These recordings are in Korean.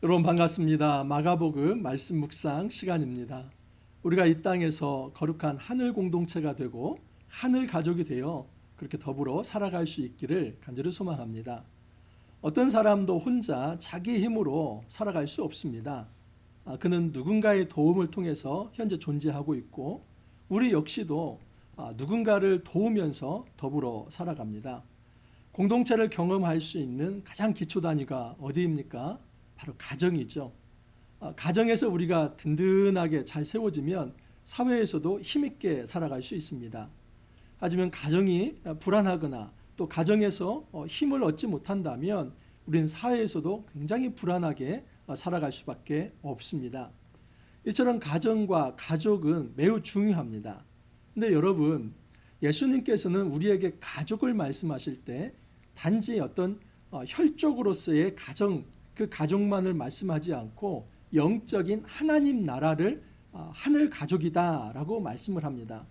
여러분 반갑습니다. 마가복음 말씀 묵상 시간입니다. 우리가 이 땅에서 거룩한 하늘 공동체가 되고 하늘 가족이 되어 그렇게 더불어 살아갈 수 있기를 간절히 소망합니다. 어떤 사람도 혼자 자기 힘으로 살아갈 수 없습니다. 그는 누군가의 도움을 통해서 현재 존재하고 있고 우리 역시도 누군가를 도우면서 더불어 살아갑니다. 공동체를 경험할 수 있는 가장 기초 단위가 어디입니까? 바로 가정이죠. 가정에서 우리가 든든하게 잘 세워지면 사회에서도 힘있게 살아갈 수 있습니다. 하지만 가정이 불안하거나 또 가정에서 힘을 얻지 못한다면 우리는 사회에서도 굉장히 불안하게 살아갈 수밖에 없습니다. 이처럼 가정과 가족은 매우 중요합니다. 근데 여러분, 예수님께서는 우리에게 가족을 말씀하실 때 단지 어떤 혈족으로서의 가정, 그 가족만을 말씀하지 않고 영적인 하나님 나라를 하늘 가족이다라고 말씀을 합니다.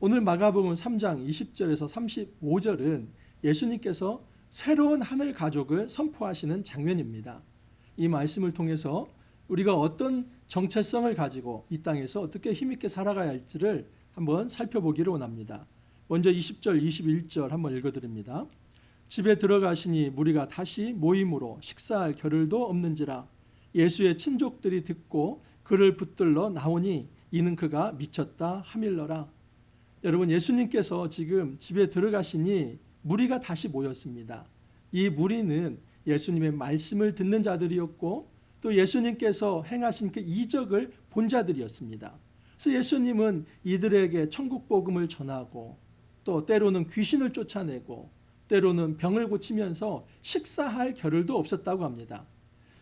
오늘 마가복음 3장 20절에서 35절은 예수님께서 새로운 하늘 가족을 선포하시는 장면입니다. 이 말씀을 통해서 우리가 어떤 정체성을 가지고 이 땅에서 어떻게 힘있게 살아가야 할지를 한번 살펴보기를 원합니다. 먼저 20절, 21절 한번 읽어드립니다. 집에 들어가시니 무리가 다시 모임으로 식사할 겨를도 없는지라 예수의 친족들이 듣고 그를 붙들러 나오니 이는 그가 미쳤다 하밀러라. 여러분, 예수님께서 지금 집에 들어가시니 무리가 다시 모였습니다. 이 무리는 예수님의 말씀을 듣는 자들이었고 또 예수님께서 행하신 그 이적을 본 자들이었습니다. 그래서 예수님은 이들에게 천국 복음을 전하고 또 때로는 귀신을 쫓아내고 때로는 병을 고치면서 식사할 겨를도 없었다고 합니다.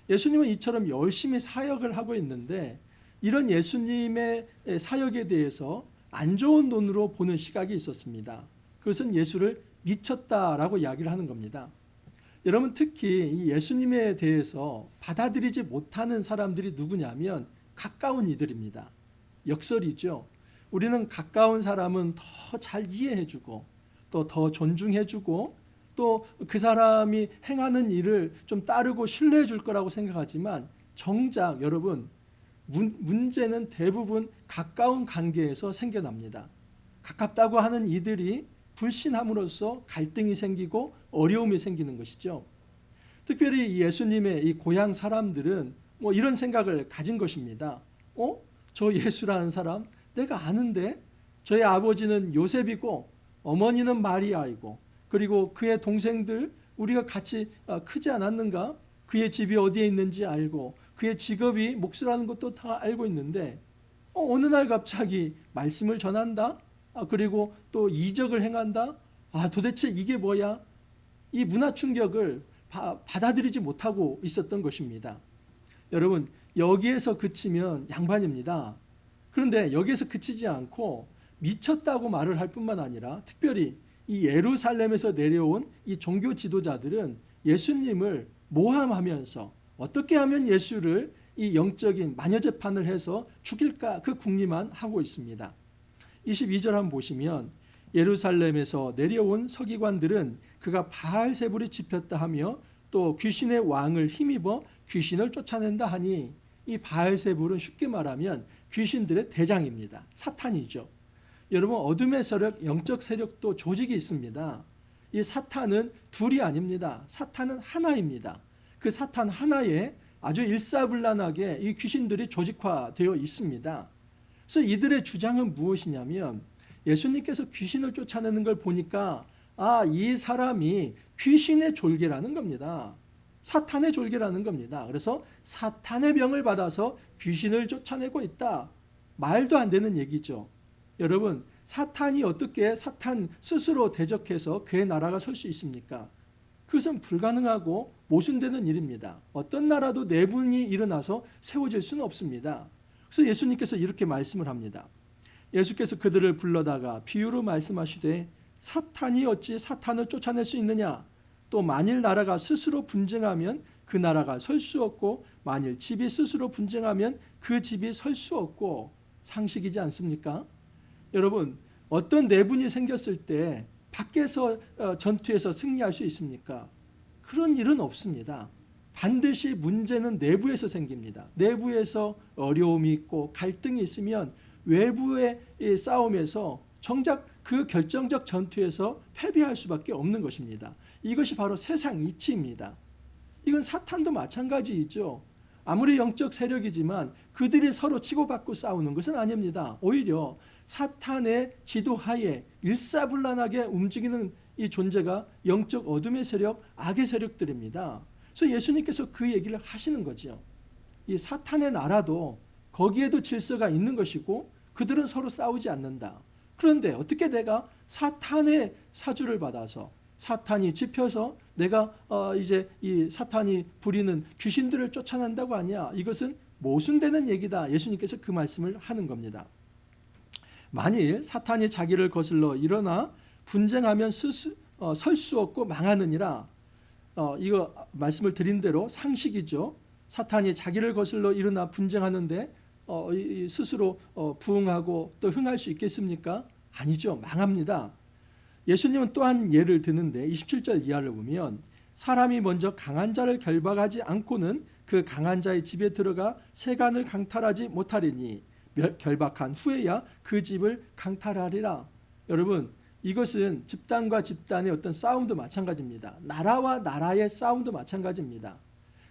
예수님은 이처럼 열심히 사역을 하고 있는데 이런 예수님의 사역에 대해서 안 좋은 눈으로 보는 시각이 있었습니다. 그것은 예수를 미쳤다라고 이야기를 하는 겁니다. 여러분, 특히 이 예수님에 대해서 받아들이지 못하는 사람들이 누구냐면 가까운 이들입니다. 역설이죠. 우리는 가까운 사람은 더 잘 이해해주고 또 더 존중해주고 또 그 사람이 행하는 일을 좀 따르고 신뢰해 줄 거라고 생각하지만 정작 여러분, 문제는 대부분 가까운 관계에서 생겨납니다. 가깝다고 하는 이들이 불신함으로써 갈등이 생기고 어려움이 생기는 것이죠. 특별히 예수님의 이 고향 사람들은 이런 생각을 가진 것입니다. 저 예수라는 사람 내가 아는데 저의 아버지는 요셉이고 어머니는 마리아이고 그리고 그의 동생들 우리가 같이 크지 않았는가? 그의 집이 어디에 있는지 알고 그의 직업이 목수라는 것도 다 알고 있는데 어느 날 갑자기 말씀을 전한다? 그리고 또 이적을 행한다? 도대체 이게 뭐야? 이 문화 충격을 받아들이지 못하고 있었던 것입니다. 여러분, 여기에서 그치면 양반입니다. 그런데 여기에서 그치지 않고 미쳤다고 말을 할 뿐만 아니라 특별히 이 예루살렘에서 내려온 이 종교 지도자들은 예수님을 모함하면서 어떻게 하면 예수를 이 영적인 마녀 재판을 해서 죽일까 그 궁리만 하고 있습니다. 22절 한번 보시면 예루살렘에서 내려온 서기관들은 그가 바알세불이 집혔다 하며 또 귀신의 왕을 힘입어 귀신을 쫓아낸다 하니 이 바알세불은 쉽게 말하면 귀신들의 대장입니다. 사탄이죠. 여러분, 어둠의 세력, 영적 세력도 조직이 있습니다. 이 사탄은 둘이 아닙니다. 사탄은 하나입니다. 그 사탄 하나에 아주 일사불란하게 이 귀신들이 조직화되어 있습니다. 그래서 이들의 주장은 무엇이냐면 예수님께서 귀신을 쫓아내는 걸 보니까 이 사람이 귀신의 졸개라는 겁니다. 사탄의 졸개라는 겁니다. 그래서 사탄의 병을 받아서 귀신을 쫓아내고 있다. 말도 안 되는 얘기죠. 여러분, 사탄이 어떻게 사탄 스스로 대적해서 그의 나라가 설 수 있습니까? 그것은 불가능하고 모순되는 일입니다. 어떤 나라도 내분이 일어나서 세워질 수는 없습니다. 그래서 예수님께서 이렇게 말씀을 합니다. 예수께서 그들을 불러다가 비유로 말씀하시되 사탄이 어찌 사탄을 쫓아낼 수 있느냐? 또 만일 나라가 스스로 분쟁하면 그 나라가 설 수 없고 만일 집이 스스로 분쟁하면 그 집이 설 수 없고 상식이지 않습니까? 여러분, 어떤 내분이 생겼을 때 밖에서 전투에서 승리할 수 있습니까? 그런 일은 없습니다. 반드시 문제는 내부에서 생깁니다. 내부에서 어려움이 있고 갈등이 있으면 외부의 이 싸움에서 정작 그 결정적 전투에서 패배할 수밖에 없는 것입니다. 이것이 바로 세상 이치입니다. 이건 사탄도 마찬가지이죠. 아무리 영적 세력이지만 그들이 서로 치고받고 싸우는 것은 아닙니다. 오히려 사탄의 지도하에 일사불란하게 움직이는 이 존재가 영적 어둠의 세력, 악의 세력들입니다. 그래서 예수님께서 그 얘기를 하시는 거죠. 이 사탄의 나라도 거기에도 질서가 있는 것이고 그들은 서로 싸우지 않는다. 그런데 어떻게 내가 사탄의 사주를 받아서 사탄이 짚혀서 내가 이제 이 사탄이 부리는 귀신들을 쫓아낸다고 하냐? 이것은 모순되는 얘기다. 예수님께서 그 말씀을 하는 겁니다. 만일 사탄이 자기를 거슬러 일어나 분쟁하면 설 수 없고 망하느니라. 이거 말씀을 드린 대로 상식이죠. 사탄이 자기를 거슬러 일어나 분쟁하는데 스스로 부응하고 또 흥할 수 있겠습니까? 아니죠. 망합니다. 예수님은 또한 예를 드는데 27절 이하를 보면 사람이 먼저 강한 자를 결박하지 않고는 그 강한 자의 집에 들어가 세간을 강탈하지 못하리니 결박한 후에야 그 집을 강탈하리라. 여러분, 이것은 집단과 집단의 어떤 싸움도 마찬가지입니다. 나라와 나라의 싸움도 마찬가지입니다.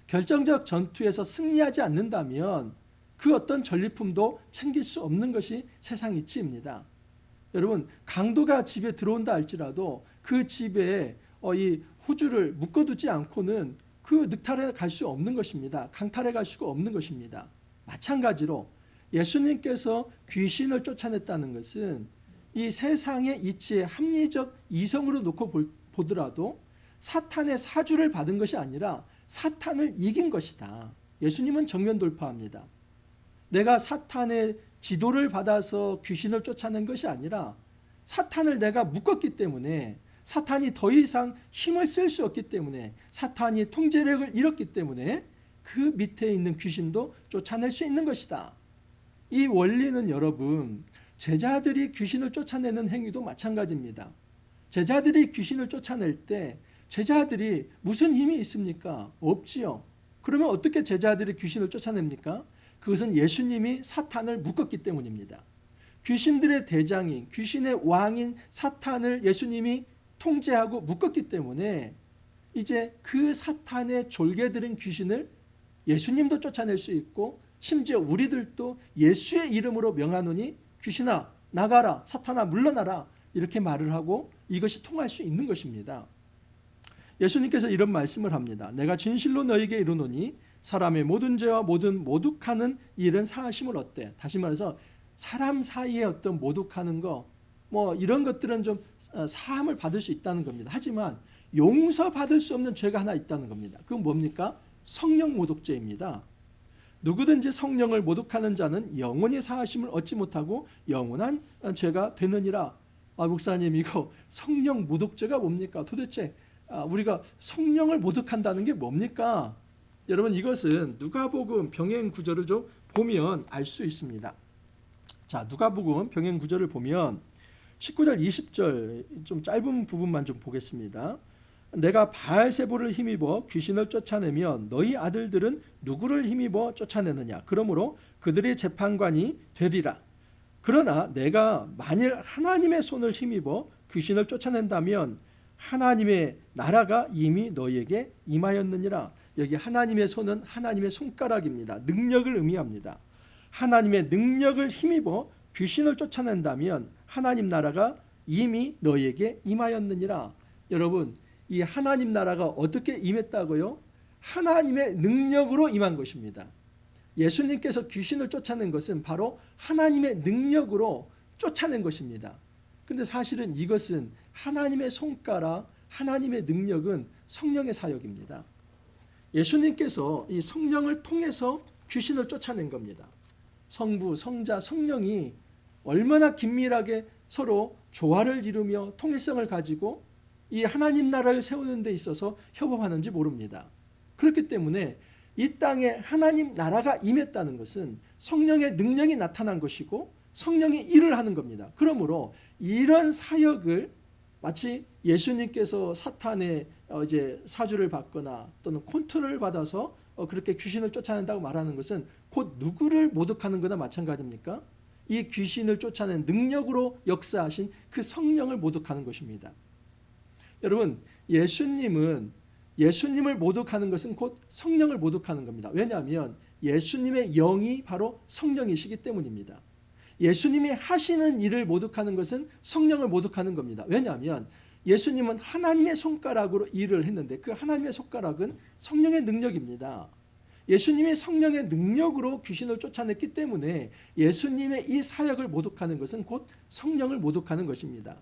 결정적 전투에서 승리하지 않는다면 그 어떤 전리품도 챙길 수 없는 것이 세상 이치입니다. 여러분, 강도가 집에 들어온다 할지라도 그 집에 이 호주를 묶어두지 않고는 그 늑탈에 갈 수 없는 것입니다. 강탈에 갈 수가 없는 것입니다. 마찬가지로 예수님께서 귀신을 쫓아냈다는 것은 이 세상의 이치의 합리적 이성으로 놓고 보더라도 사탄의 사주를 받은 것이 아니라 사탄을 이긴 것이다. 예수님은 정면 돌파합니다. 내가 사탄의 지도를 받아서 귀신을 쫓아낸 것이 아니라 사탄을 내가 묶었기 때문에 사탄이 더 이상 힘을 쓸 수 없기 때문에 사탄이 통제력을 잃었기 때문에 그 밑에 있는 귀신도 쫓아낼 수 있는 것이다. 이 원리는 여러분, 제자들이 귀신을 쫓아내는 행위도 마찬가지입니다. 제자들이 귀신을 쫓아낼 때 제자들이 무슨 힘이 있습니까? 없지요. 그러면 어떻게 제자들이 귀신을 쫓아냅니까? 그것은 예수님이 사탄을 묶었기 때문입니다. 귀신들의 대장인, 귀신의 왕인 사탄을 예수님이 통제하고 묶었기 때문에 이제 그 사탄의 졸개들인 귀신을 예수님도 쫓아낼 수 있고 심지어 우리들도 예수의 이름으로 명하노니 귀신아 나가라, 사탄아 물러나라, 이렇게 말을 하고 이것이 통할 수 있는 것입니다. 예수님께서 이런 말씀을 합니다. 내가 진실로 너에게 이르노니 사람의 모든 죄와 모든 모독하는 일은 사하심을 얻되. 다시 말해서 사람 사이에 어떤 모독하는 거 이런 것들은 좀 사함을 받을 수 있다는 겁니다. 하지만 용서받을 수 없는 죄가 하나 있다는 겁니다. 그건 뭡니까? 성령 모독죄입니다. 누구든지 성령을 모독하는 자는 영원히 사하심을 얻지 못하고 영원한 죄가 되느니라. 목사님, 이거 성령 모독죄가 뭡니까? 도대체 우리가 성령을 모독한다는 게 뭡니까? 여러분, 이것은 누가복음 병행 구절을 좀 보면 알 수 있습니다. 자, 누가복음 병행 구절을 보면 19절 20절 좀 짧은 부분만 좀 보겠습니다. 내가 바알세보를 힘입어 귀신을 쫓아내면 너희 아들들은 누구를 힘입어 쫓아내느냐? 그러므로 그들의 재판관이 되리라. 그러나 내가 만일 하나님의 손을 힘입어 귀신을 쫓아낸다면 하나님의 나라가 이미 너희에게 임하였느니라. 여기 하나님의 손은 하나님의 손가락입니다. 능력을 의미합니다. 하나님의 능력을 힘입어 귀신을 쫓아낸다면 하나님 나라가 이미 너희에게 임하였느니라. 여러분, 이 하나님 나라가 어떻게 임했다고요? 하나님의 능력으로 임한 것입니다. 예수님께서 귀신을 쫓아낸 것은 바로 하나님의 능력으로 쫓아낸 것입니다. 근데 사실은 이것은 하나님의 손가락, 하나님의 능력은 성령의 사역입니다. 예수님께서 이 성령을 통해서 귀신을 쫓아낸 겁니다. 성부, 성자, 성령이 얼마나 긴밀하게 서로 조화를 이루며 통일성을 가지고 이 하나님 나라를 세우는 데 있어서 협업하는지 모릅니다. 그렇기 때문에 이 땅에 하나님 나라가 임했다는 것은 성령의 능력이 나타난 것이고 성령이 일을 하는 겁니다. 그러므로 이런 사역을 마치 예수님께서 사탄의 이제 사주를 받거나 또는 컨트롤을 받아서 그렇게 귀신을 쫓아낸다고 말하는 것은 곧 누구를 모독하는 거나 마찬가지입니까? 이 귀신을 쫓아낸 능력으로 역사하신 그 성령을 모독하는 것입니다. 여러분, 예수님을 모독하는 것은 곧 성령을 모독하는 겁니다. 왜냐하면 예수님의 영이 바로 성령이시기 때문입니다. 예수님이 하시는 일을 모독하는 것은 성령을 모독하는 겁니다. 왜냐하면 예수님은 하나님의 손가락으로 일을 했는데 그 하나님의 손가락은 성령의 능력입니다. 예수님이 성령의 능력으로 귀신을 쫓아냈기 때문에 예수님의 이 사역을 모독하는 것은 곧 성령을 모독하는 것입니다.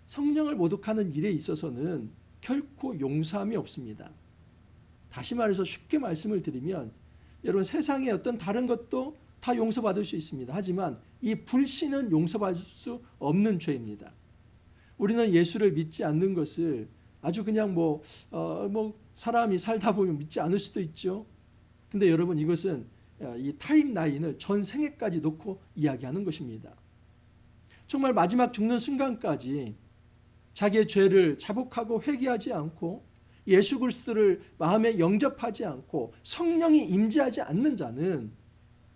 성령을 모독하는 일에 있어서는 결코 용서함이 없습니다. 다시 말해서 쉽게 말씀을 드리면 여러분, 세상의 어떤 다른 것도 다 용서받을 수 있습니다. 하지만 이 불신은 용서받을 수 없는 죄입니다. 우리는 예수를 믿지 않는 것을 아주 그냥 사람이 살다 보면 믿지 않을 수도 있죠. 근데 여러분, 이것은 이 타임라인을 전 생애까지 놓고 이야기하는 것입니다. 정말 마지막 죽는 순간까지 자기의 죄를 자복하고 회개하지 않고 예수 그리스도를 마음에 영접하지 않고 성령이 임재하지 않는 자는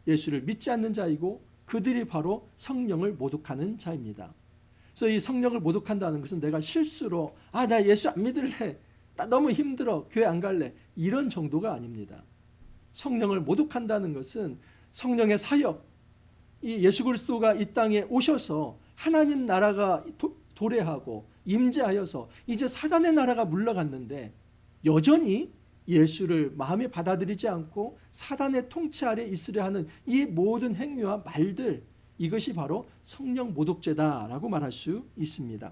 예수를 믿지 않는 자이고 그들이 바로 성령을 모독하는 자입니다. 그래서 이 성령을 모독한다는 것은 내가 실수로 나 예수 안 믿을래, 나 너무 힘들어, 교회 안 갈래, 이런 정도가 아닙니다. 성령을 모독한다는 것은 성령의 사역, 이 예수 그리스도가 이 땅에 오셔서 하나님 나라가 도래하고 임재하여서 이제 사단의 나라가 물러갔는데 여전히 예수를 마음에 받아들이지 않고 사단의 통치 아래 있으려 하는 이 모든 행위와 말들, 이것이 바로 성령 모독죄다라고 말할 수 있습니다.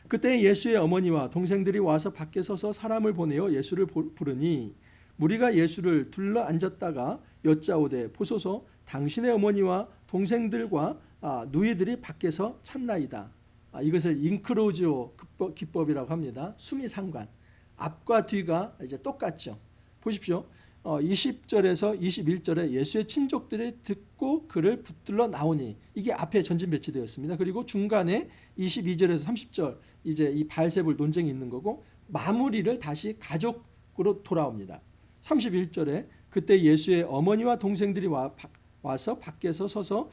그때 예수의 어머니와 동생들이 와서 밖에 서서 사람을 보내어 예수를 부르니 무리가 예수를 둘러 앉았다가 여짜오되 보소서 당신의 어머니와 동생들과 누이들이 밖에서 찾나이다. 이것을 인크로지오 기법이라고 합니다. 수미상관, 앞과 뒤가 이제 똑같죠. 보십시오. 20절에서 21절에 예수의 친족들이 듣고 그를 붙들러 나오니, 이게 앞에 전진 배치되었습니다. 그리고 중간에 22절에서 30절 이제 이 바알세불 논쟁이 있는 거고, 마무리를 다시 가족으로 돌아옵니다. 31절에 그때 예수의 어머니와 동생들이 와서 밖에서 서서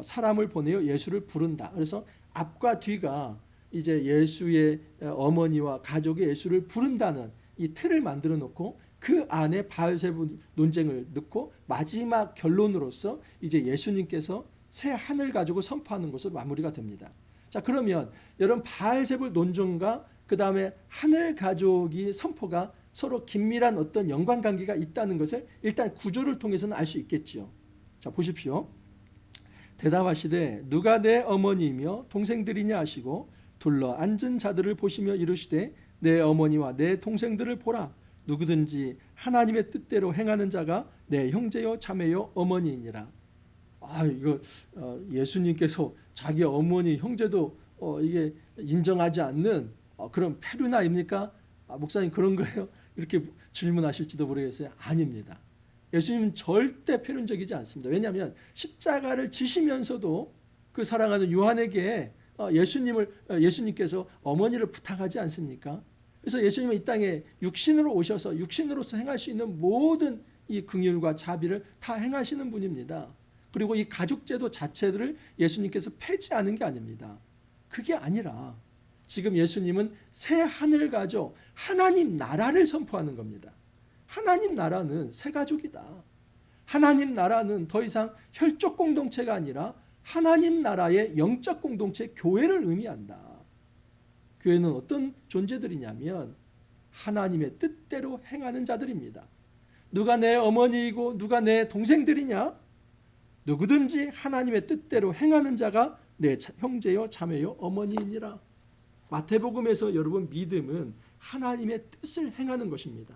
사람을 보내어 예수를 부른다. 그래서 앞과 뒤가 이제 예수의 어머니와 가족이 예수를 부른다는 이 틀을 만들어 놓고 그 안에 바알세불 논쟁을 넣고 마지막 결론으로서 이제 예수님께서 새 하늘 가족을 선포하는 것으로 마무리가 됩니다. 자, 그러면 여러분, 바알세불 논쟁과 그 다음에 하늘 가족이 선포가 서로 긴밀한 어떤 연관관계가 있다는 것을 일단 구조를 통해서는 알 수 있겠지요. 자, 보십시오. 대답하시되 누가 내 어머니이며 동생들이냐 하시고 둘러 앉은 자들을 보시며 이르시되 내 어머니와 내 동생들을 보라. 누구든지 하나님의 뜻대로 행하는 자가 내 형제요 자매요 어머니이니라. 이거 예수님께서 자기 어머니 형제도 이게 인정하지 않는 그런 페르나입니까? 목사님 그런 거예요? 이렇게 질문하실지도 모르겠어요. 아닙니다. 예수님은 절대 페륜적이지 않습니다. 왜냐하면 십자가를 지시면서도 그 사랑하는 요한에게 예수님께서 어머니를 부탁하지 않습니까? 그래서 예수님은 이 땅에 육신으로 오셔서 육신으로서 행할 수 있는 모든 이 긍휼과 자비를 다 행하시는 분입니다. 그리고 이 가족제도 자체를 예수님께서 폐지하는 게 아닙니다. 그게 아니라 지금 예수님은 새 하늘 가족, 하나님 나라를 선포하는 겁니다. 하나님 나라는 새 가족이다. 하나님 나라는 더 이상 혈족 공동체가 아니라 하나님 나라의 영적 공동체, 교회를 의미한다. 교회는 어떤 존재들이냐면 하나님의 뜻대로 행하는 자들입니다. 누가 내 어머니이고 누가 내 동생들이냐? 누구든지 하나님의 뜻대로 행하는 자가 내 형제요 자매요 어머니이니라. 마태복음에서 여러분, 믿음은 하나님의 뜻을 행하는 것입니다.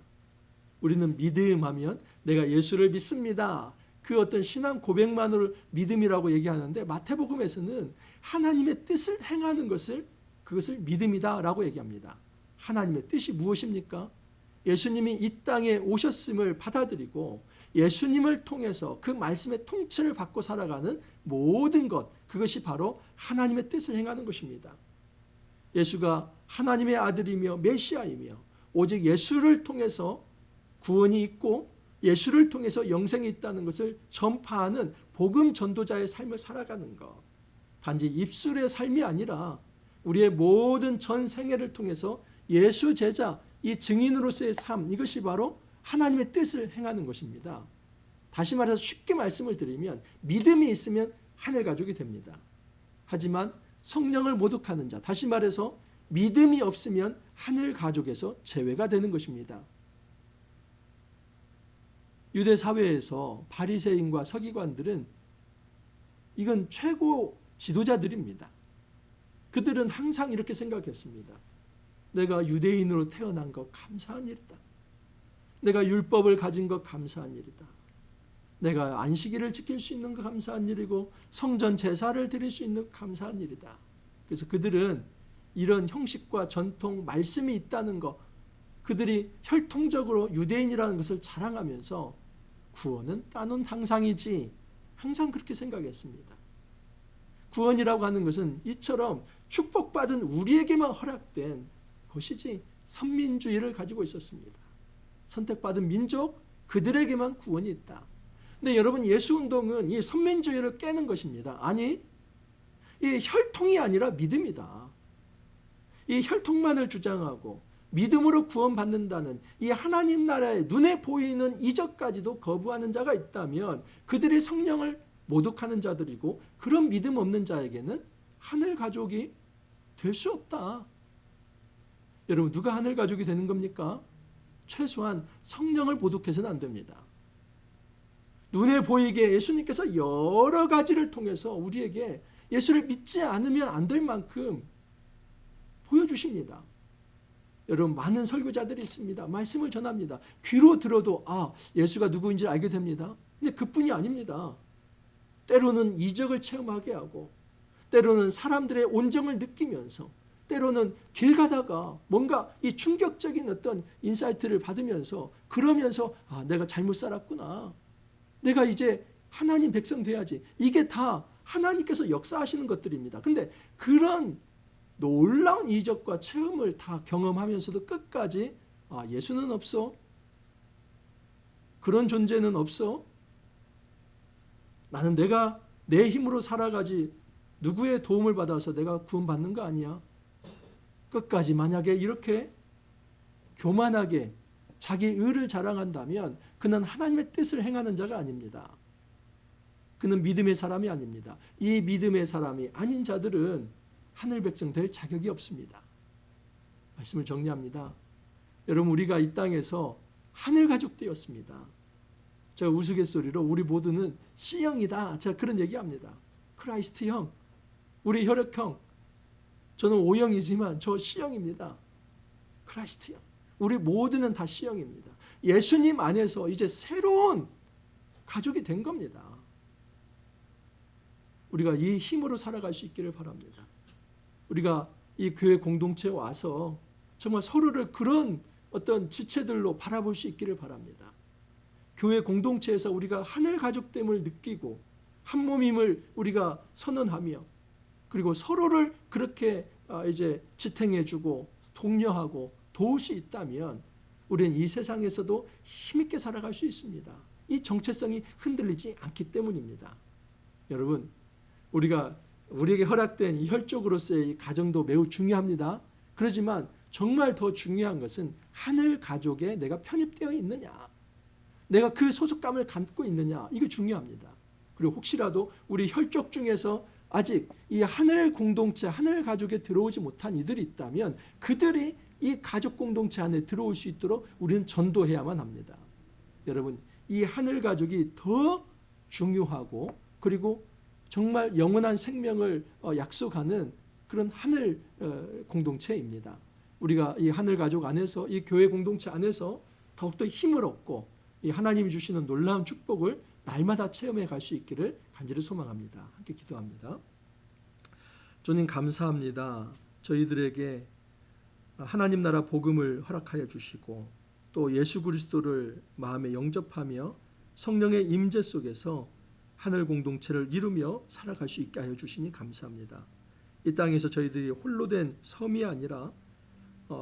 우리는 믿음하면 내가 예수를 믿습니다. 그 어떤 신앙 고백만으로 믿음이라고 얘기하는데 마태복음에서는 하나님의 뜻을 행하는 그것을 믿음이다라고 얘기합니다. 하나님의 뜻이 무엇입니까? 예수님이 이 땅에 오셨음을 받아들이고 예수님을 통해서 그 말씀의 통치를 받고 살아가는 모든 것, 그것이 바로 하나님의 뜻을 행하는 것입니다. 예수가 하나님의 아들이며 메시아이며 오직 예수를 통해서 구원이 있고 예수를 통해서 영생이 있다는 것을 전파하는 복음 전도자의 삶을 살아가는 것. 단지 입술의 삶이 아니라 우리의 모든 전 생애를 통해서 예수 제자, 이 증인으로서의 삶, 이것이 바로 하나님의 뜻을 행하는 것입니다. 다시 말해서 쉽게 말씀을 드리면 믿음이 있으면 하늘 가족이 됩니다. 하지만 성령을 모독하는 자, 다시 말해서 믿음이 없으면 하늘 가족에서 제외가 되는 것입니다. 유대 사회에서 바리새인과 서기관들은 이건 최고 지도자들입니다. 그들은 항상 이렇게 생각했습니다. 내가 유대인으로 태어난 것 감사한 일이다. 내가 율법을 가진 것 감사한 일이다. 내가 안식일을 지킬 수 있는 것 감사한 일이고 성전 제사를 드릴 수 있는 것 감사한 일이다. 그래서 그들은 이런 형식과 전통, 말씀이 있다는 것, 그들이 혈통적으로 유대인이라는 것을 자랑하면서 구원은 따놓은 당상이지, 항상 그렇게 생각했습니다. 구원이라고 하는 것은 이처럼 축복받은 우리에게만 허락된 것이지 선민주의를 가지고 있었습니다. 선택받은 민족, 그들에게만 구원이 있다. 근데 여러분, 예수운동은 이 선민주의를 깨는 것입니다. 아니, 이 혈통이 아니라 믿음이다. 이 혈통만을 주장하고 믿음으로 구원받는다는 이 하나님 나라의 눈에 보이는 이적까지도 거부하는 자가 있다면 그들의 성령을 모독하는 자들이고, 그런 믿음 없는 자에게는 하늘 가족이 될 수 없다. 여러분, 누가 하늘 가족이 되는 겁니까? 최소한 성령을 모독해서는 안 됩니다. 눈에 보이게 예수님께서 여러 가지를 통해서 우리에게 예수를 믿지 않으면 안 될 만큼 보여주십니다. 여러분, 많은 설교자들이 있습니다. 말씀을 전합니다. 귀로 들어도 예수가 누구인지 알게 됩니다. 근데 그뿐이 아닙니다. 때로는 이적을 체험하게 하고, 때로는 사람들의 온정을 느끼면서, 때로는 길 가다가 뭔가 이 충격적인 어떤 인사이트를 받으면서, 그러면서 내가 잘못 살았구나, 내가 이제 하나님 백성 돼야지, 이게 다 하나님께서 역사하시는 것들입니다. 근데 그런 놀라운 이적과 체험을 다 경험하면서도 끝까지 예수는 없어, 그런 존재는 없어, 나는 내가 내 힘으로 살아가지 누구의 도움을 받아서 내가 구원받는 거 아니야. 끝까지 만약에 이렇게 교만하게 자기 의를 자랑한다면 그는 하나님의 뜻을 행하는 자가 아닙니다. 그는 믿음의 사람이 아닙니다. 이 믿음의 사람이 아닌 자들은 하늘 백성 될 자격이 없습니다. 말씀을 정리합니다. 여러분, 우리가 이 땅에서 하늘 가족 되었습니다. 제가 우스갯소리로 우리 모두는 C형이다, 제가 그런 얘기합니다. 크라이스트형, 우리 혈액형, 저는 O형이지만 저 C형입니다. 크라이스트형, 우리 모두는 다 C형입니다. 예수님 안에서 이제 새로운 가족이 된 겁니다. 우리가 이 힘으로 살아갈 수 있기를 바랍니다. 우리가 이 교회 공동체에 와서 정말 서로를 그런 어떤 지체들로 바라볼 수 있기를 바랍니다. 교회 공동체에서 우리가 하늘 가족됨을 느끼고 한 몸임을 우리가 선언하며, 그리고 서로를 그렇게 이제 지탱해주고 독려하고 도울 수 있다면 우리는 이 세상에서도 힘있게 살아갈 수 있습니다. 이 정체성이 흔들리지 않기 때문입니다. 여러분, 우리에게 허락된 이 혈족으로서의 이 가정도 매우 중요합니다. 그렇지만 정말 더 중요한 것은 하늘 가족에 내가 편입되어 있느냐, 내가 그 소속감을 갖고 있느냐, 이거 중요합니다. 그리고 혹시라도 우리 혈족 중에서 아직 이 하늘 공동체, 하늘 가족에 들어오지 못한 이들이 있다면 그들이 이 가족 공동체 안에 들어올 수 있도록 우리는 전도해야만 합니다. 여러분, 이 하늘 가족이 더 중요하고, 그리고 정말 영원한 생명을 약속하는 그런 하늘 공동체입니다. 우리가 이 하늘 가족 안에서, 이 교회 공동체 안에서 더욱더 힘을 얻고 이 하나님이 주시는 놀라운 축복을 날마다 체험해 갈 수 있기를 간절히 소망합니다. 함께 기도합니다. 주님, 감사합니다. 저희들에게 하나님 나라 복음을 허락하여 주시고, 또 예수 그리스도를 마음에 영접하며 성령의 임재 속에서 하늘 공동체를 이루며 살아갈 수 있게 하여 주시니 감사합니다. 이 땅에서 저희들이 홀로 된 섬이 아니라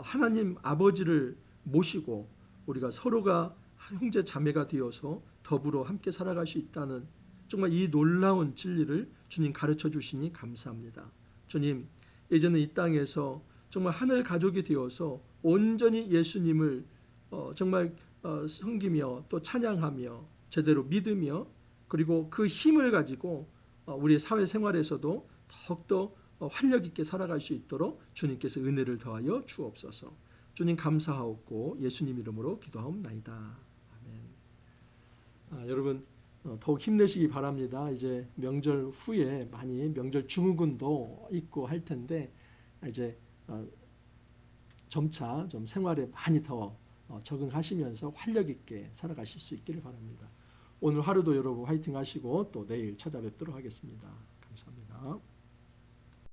하나님 아버지를 모시고 우리가 서로가 형제 자매가 되어서 더불어 함께 살아갈 수 있다는 정말 이 놀라운 진리를 주님 가르쳐 주시니 감사합니다. 주님, 예전에 이 땅에서 정말 하늘 가족이 되어서 온전히 예수님을 정말 섬기며 또 찬양하며 제대로 믿으며 그리고 그 힘을 가지고 우리의 사회생활에서도 더욱더 활력 있게 살아갈 수 있도록 주님께서 은혜를 더하여 주옵소서. 주님 감사하옵고 예수님 이름으로 기도하옵나이다. 아멘. 여러분 더욱 힘내시기 바랍니다. 이제 명절 후에 많이 명절 증후군도 있고 할 텐데 이제 점차 좀 생활에 많이 더 적응하시면서 활력 있게 살아가실 수 있기를 바랍니다. 오늘 하루도 여러분 화이팅 하시고 또 내일 찾아뵙도록 하겠습니다. 감사합니다.